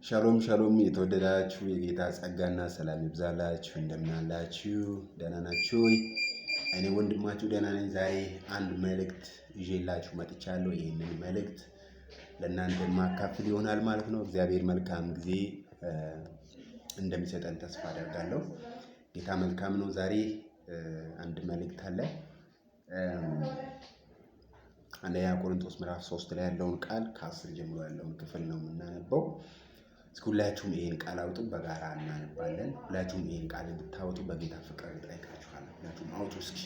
ሻሎም ሻሎም የተወደዳችሁ የጌታ ጸጋና ሰላም ይብዛላችሁ። እንደምን አላችሁ? ደህና ናችሁ? እኔ ወንድማችሁ ደህና ነኝ። ዛሬ አንድ መልእክት ይዤላችሁ መጥቻለሁ። ይህንን መልእክት ለእናንተ ማካፈል ይሆናል ማለት ነው። እግዚአብሔር መልካም ጊዜ እንደሚሰጠን ተስፋ አደርጋለሁ። ጌታ መልካም ነው። ዛሬ አንድ መልእክት አለ። አንደኛ ቆሮንቶስ ምዕራፍ 3 ላይ ያለውን ቃል ከ10 ጀምሮ ያለውን ክፍል ነው የምናነበው። እስኪ ሁላችሁም ይሄን ቃል አውጡ፣ በጋራ እናነባለን። ሁላችሁም ይሄን ቃል እንድታወጡ በጌታ ፍቅር እጠይቃችኋለሁ። ሁላችሁም አውጡ እስኪ።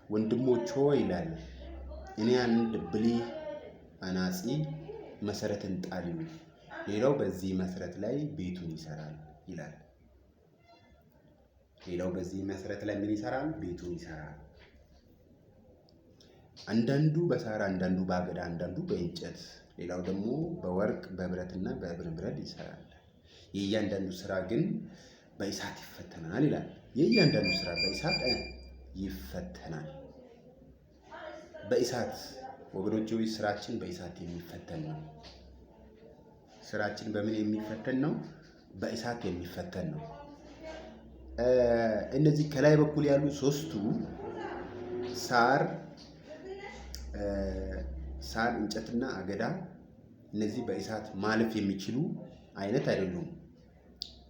ወንድሞች ሆይ ይላል፣ እኔ አንድ ብልህ አናጺ መሰረትን ጣልሁ፣ ሌላው በዚህ መሰረት ላይ ቤቱን ይሰራል ይላል። ሌላው በዚህ መሰረት ላይ ምን ይሰራል? ቤቱን ይሰራል። አንዳንዱ በሳር፣ አንዳንዱ በአገዳ፣ አንዳንዱ በእንጨት፣ ሌላው ደግሞ በወርቅ በብረትና በእብነ በረድ ይሰራል። የእያንዳንዱ ስራ ግን በእሳት ይፈተናል ይላል። የእያንዳንዱ ስራ በእሳት ይፈተናል። በእሳት ወገኖች ሆይ ስራችን በእሳት የሚፈተን ነው። ስራችን በምን የሚፈተን ነው? በእሳት የሚፈተን ነው። እነዚህ ከላይ በኩል ያሉ ሶስቱ ሳር፣ እንጨትና አገዳ እነዚህ በእሳት ማለፍ የሚችሉ አይነት አይደሉም፣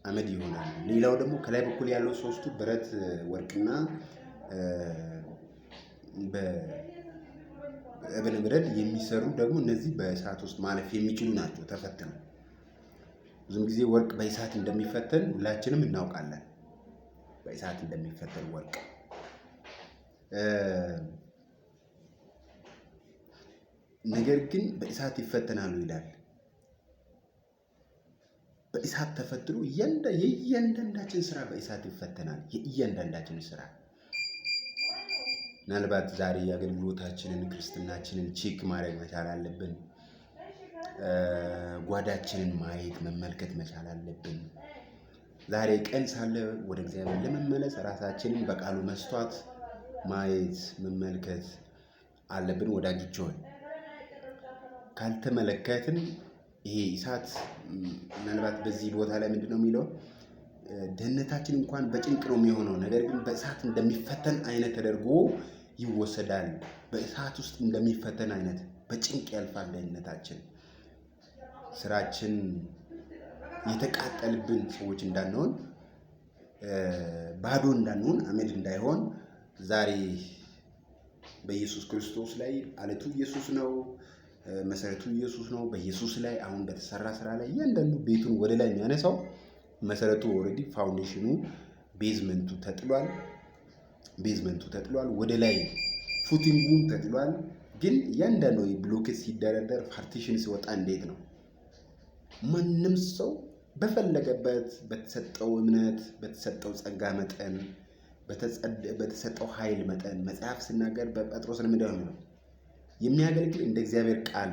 አመድ ይሆናሉ። ሌላው ደግሞ ከላይ በኩል ያለው ሶስቱ ብረት፣ ወርቅና በእብነ በረድ የሚሰሩ ደግሞ እነዚህ በእሳት ውስጥ ማለፍ የሚችሉ ናቸው። ተፈትነው ብዙም ጊዜ ወርቅ በእሳት እንደሚፈተን ሁላችንም እናውቃለን። በእሳት እንደሚፈተን ወርቅ ነገር ግን በእሳት ይፈተናሉ ይላል። በእሳት ተፈትኖ የእያንዳንዳችን ስራ በእሳት ይፈተናል። የእያንዳንዳችን ስራ ምናልባት ዛሬ የአገልግሎታችንን ክርስትናችንን ቼክ ማድረግ መቻል አለብን። ጓዳችንን ማየት መመልከት መቻል አለብን። ዛሬ ቀን ሳለ ወደ እግዚአብሔር ለመመለስ ራሳችንን በቃሉ መስዋዕት ማየት መመልከት አለብን። ወዳጆች ሆይ ካልተመለከትን ይሄ እሳት ምናልባት በዚህ ቦታ ላይ ምንድነው የሚለው? ደህንነታችን እንኳን በጭንቅ ነው የሚሆነው፣ ነገር ግን በእሳት እንደሚፈተን አይነት ተደርጎ ይወሰዳል። በእሳት ውስጥ እንደሚፈተን አይነት በጭንቅ ያልፋል ደህንነታችን። ስራችን የተቃጠልብን ሰዎች እንዳንሆን፣ ባዶ እንዳንሆን፣ አመድ እንዳይሆን ዛሬ በኢየሱስ ክርስቶስ ላይ አለቱ ኢየሱስ ነው፣ መሰረቱ ኢየሱስ ነው። በኢየሱስ ላይ አሁን በተሰራ ስራ ላይ እያንዳንዱ ቤቱን ወደ ላይ የሚያነሳው መሰረቱ ኦልሬዲ ፋውንዴሽኑ ቤዝመንቱ ተጥሏል። ወደ ላይ ፉቲንጉም ተጥሏል። ግን እያንዳንዱ ብሎኬት ሲደረደር ፓርቲሽን ሲወጣ እንዴት ነው? ማንም ሰው በፈለገበት በተሰጠው እምነት፣ በተሰጠው ጸጋ መጠን፣ በተሰጠው ኃይል መጠን መጽሐፍ ሲናገር በጴጥሮስ ለምንድነው ነው የሚያገለግል? እንደ እግዚአብሔር ቃል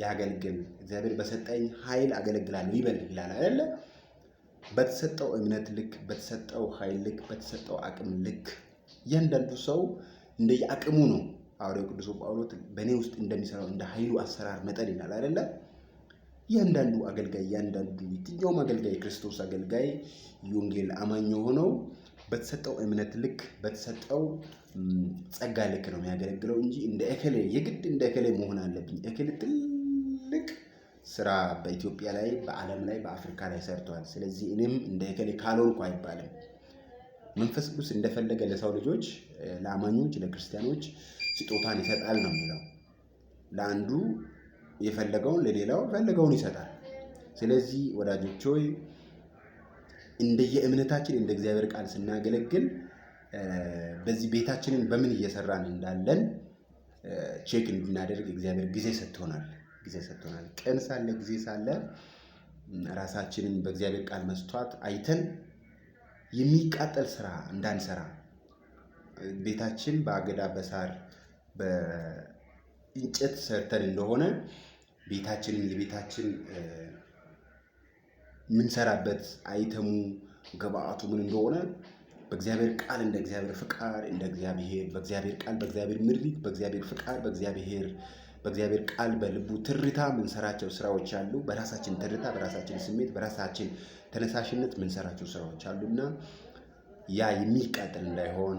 ያገልግል። እግዚአብሔር በሰጠኝ ኃይል አገለግላለሁ ይበል ይላል አይደለ? በተሰጠው እምነት ልክ፣ በተሰጠው ኃይል ልክ፣ በተሰጠው አቅም ልክ እያንዳንዱ ሰው እንደየአቅሙ ነው። ሐዋርያው ቅዱስ ጳውሎስ በእኔ ውስጥ እንደሚሰራው እንደ ኃይሉ አሰራር መጠን ይላል አይደለ? እያንዳንዱ አገልጋይ፣ የትኛውም አገልጋይ፣ ክርስቶስ አገልጋይ፣ የወንጌል አማኝ የሆነው በተሰጠው እምነት ልክ፣ በተሰጠው ጸጋ ልክ ነው የሚያገለግለው እንጂ እንደ እከሌ የግድ እንደ እከሌ መሆን አለብኝ። እከሌ ትልቅ ስራ በኢትዮጵያ ላይ፣ በዓለም ላይ፣ በአፍሪካ ላይ ሰርቷል፣ ስለዚህ እኔም እንደ እከሌ ካልሆንኩ አይባልም። መንፈስ ቅዱስ እንደፈለገ ለሰው ልጆች፣ ለአማኞች፣ ለክርስቲያኖች ስጦታን ይሰጣል ነው የሚለው። ለአንዱ የፈለገውን ለሌላው የፈለገውን ይሰጣል። ስለዚህ ወዳጆች ሆይ እንደየእምነታችን እንደ እግዚአብሔር ቃል ስናገለግል በዚህ ቤታችንን በምን እየሰራን እንዳለን ቼክ እንድናደርግ እግዚአብሔር ጊዜ ሰጥቶናል። ቀን ሳለ ጊዜ ሳለ ራሳችንን በእግዚአብሔር ቃል መስዋዕት አይተን የሚቃጠል ስራ እንዳንሰራ፣ ቤታችን በአገዳ በሳር በእንጨት ሰርተን እንደሆነ የቤታችን ምንሰራበት አይተሙ ግብአቱ ምን እንደሆነ በእግዚአብሔር ቃል፣ እንደ እግዚአብሔር ፍቃድ፣ በእግዚአብሔር ቃል፣ በእግዚአብሔር ምሪት፣ በእግዚአብሔር ፍቃድ፣ በእግዚአብሔር በእግዚአብሔር ቃል በልቡ ትርታ ምንሰራቸው ስራዎች አሉ። በራሳችን ትርታ፣ በራሳችን ስሜት፣ በራሳችን ተነሳሽነት ምንሰራቸው ስራዎች አሉና ያ የሚቃጠል እንዳይሆን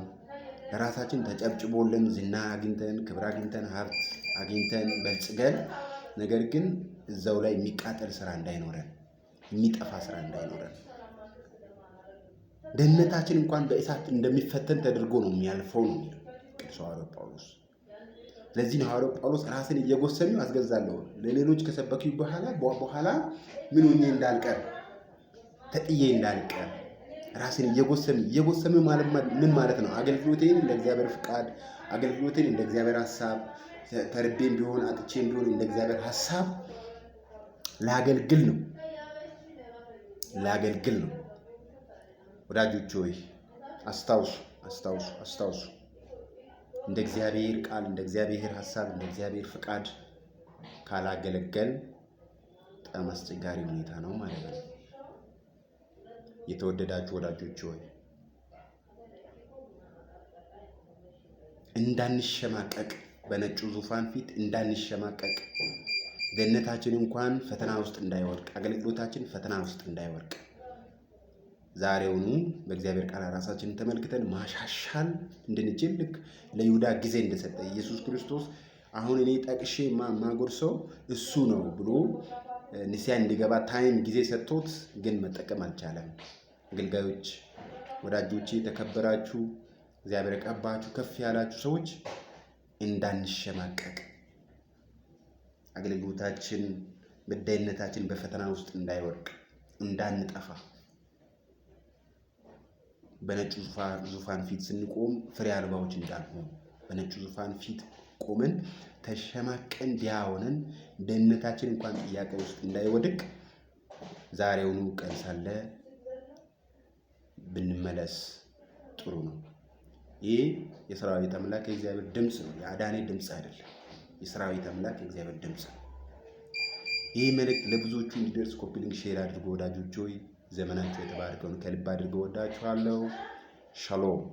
ለራሳችን ተጨብጭቦልን ዝና አግኝተን ክብር አግኝተን ሀብት አግኝተን በልጽገን ነገር ግን እዛው ላይ የሚቃጠል ስራ እንዳይኖረን፣ የሚጠፋ ስራ እንዳይኖረን። ደህንነታችን እንኳን በእሳት እንደሚፈተን ተደርጎ ነው የሚያልፈው ነው የሚለው ቅዱስ ሐዋርያው ጳውሎስ። ለዚህ ነው ሐዋርያው ጳውሎስ ራስን እየጎሰሙ አስገዛለሁ ለሌሎች ከሰበኩ በኋላ ምን ሆኜ እንዳልቀር ተጥዬ እንዳልቀር ራስን እየጎሰሙ ማለት ምን ማለት ነው? አገልግሎቴን እንደ እግዚአብሔር ፍቃድ፣ አገልግሎቴን እንደ እግዚአብሔር ሐሳብ፣ ተርቤም ቢሆን አጥቼም ቢሆን እንደ እግዚአብሔር ሐሳብ ላገልግል ነው። ወዳጆች ሆይ አስታውሱ። እንደ እግዚአብሔር ቃል፣ እንደ እግዚአብሔር ሐሳብ፣ እንደ እግዚአብሔር ፍቃድ ካላገለገል በጣም አስቸጋሪ ሁኔታ ነው ማለት ነው። የተወደዳችሁ ወዳጆች ሆይ እንዳንሸማቀቅ፣ በነጩ ዙፋን ፊት እንዳንሸማቀቅ፣ ደህንነታችን እንኳን ፈተና ውስጥ እንዳይወድቅ፣ አገልግሎታችን ፈተና ውስጥ እንዳይወድቅ ዛሬውኑ በእግዚአብሔር ቃል ራሳችንን ተመልክተን ማሻሻል እንድንችል ልክ ለይሁዳ ጊዜ እንደሰጠ ኢየሱስ ክርስቶስ አሁን እኔ ጠቅሼ ማጎርሰው እሱ ነው ብሎ ንስያ እንዲገባ ታይም ጊዜ ሰጥቶት ግን መጠቀም አልቻለም። አገልጋዮች ወዳጆቼ፣ ተከበራችሁ፣ እግዚአብሔር ቀባችሁ፣ ከፍ ያላችሁ ሰዎች እንዳንሸማቀቅ፣ አገልግሎታችን በደህንነታችን በፈተና ውስጥ እንዳይወድቅ፣ እንዳንጠፋ በነጩ ዙፋን ፊት ስንቆም ፍሬ አልባዎች እንዳንሆን በነጩ ዙፋን ፊት ቆመን ተሸማቀን ዲያሆነን ደህንነታችን እንኳን ጥያቄ ውስጥ እንዳይወድቅ ዛሬውኑ ቀን ሳለ ብንመለስ ጥሩ ነው። ይህ የሰራዊት አምላክ የእግዚአብሔር ድምፅ ነው። የአዳኔ ድምፅ አይደለም። የሰራዊት አምላክ የእግዚአብሔር ድምፅ ነው። ይህ መልእክት ለብዙዎቹ እንዲደርስ ኮፒ ሊንክ ሼር አድርጎ ወዳጆች ሆይ ዘመናችሁ የተባረከውን ከልብ አድርገው ወዳችኋለሁ። ሻሎም